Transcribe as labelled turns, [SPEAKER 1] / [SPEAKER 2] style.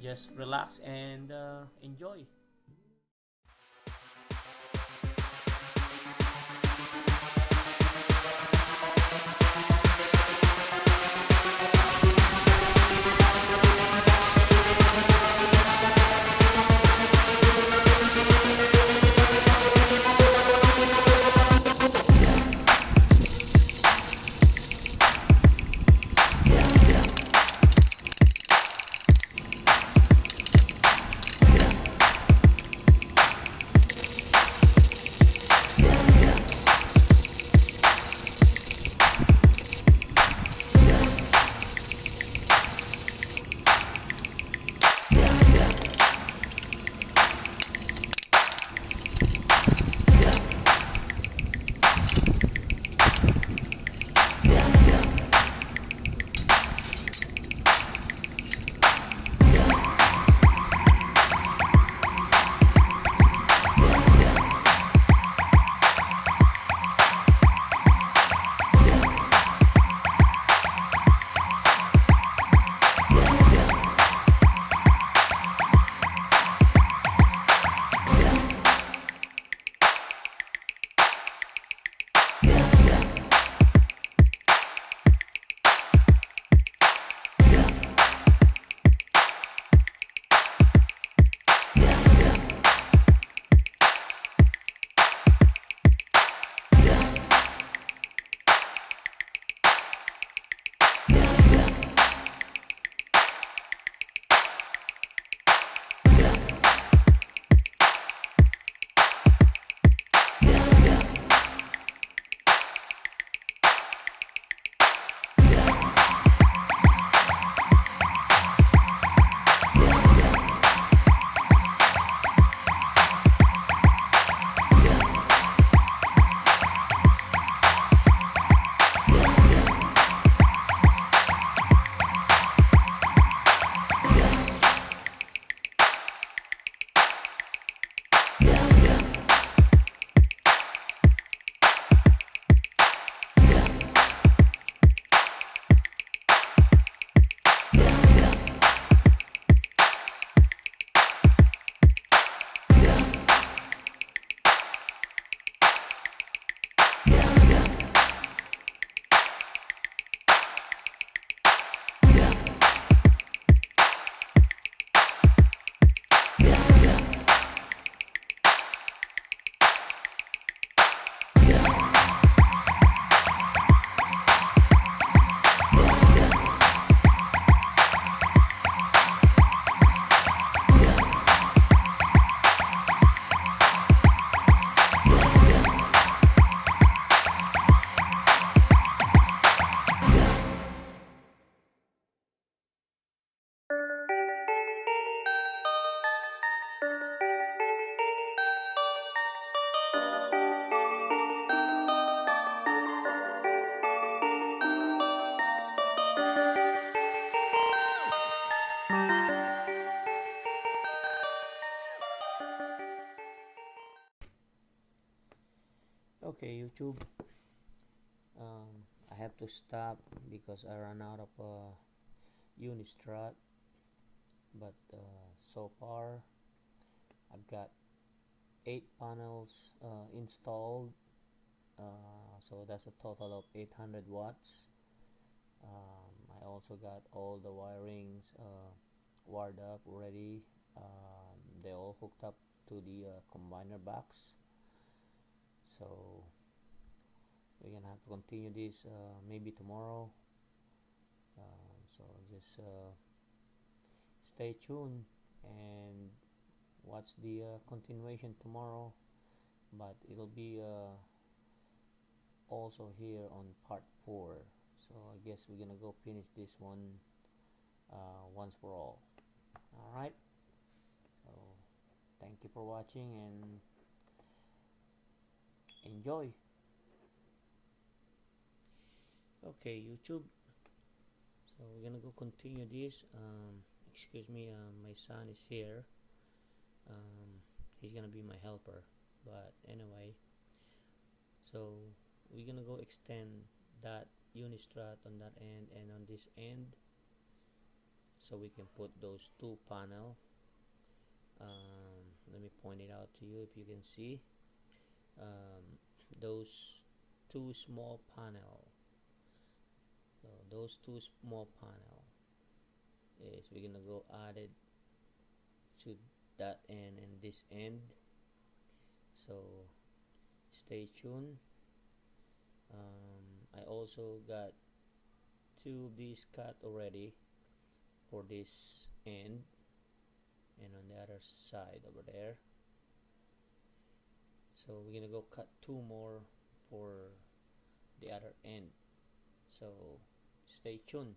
[SPEAKER 1] Just relax and enjoy. Okay, YouTube. I have to stop because I ran out of Unistrat. But so far, I've got 8 panels installed, so that's a total of 800 watts. I also got all the wirings wired up already. They all hooked up to the combiner box, so we're gonna have to continue this maybe tomorrow. So just stay tuned and watch the continuation tomorrow, but it'll be also here on part 4. So I guess we're gonna go finish this one once for all. Alright, so thank you for watching and enjoy. Okay, YouTube, so we're gonna go continue this. Excuse me, my son is here. He's gonna be my helper, but anyway, so we're gonna go extend that unistrut on that end and on this end, so we can put those 2 panel. Let me point it out to you if you can see. Those 2 small panel, so those 2 small panel is we're gonna go add it to that end and this end, so stay tuned. I also got 2 of these cut already for this end and on the other side over there, so we're gonna go cut 2 more for the other end, so stay tuned.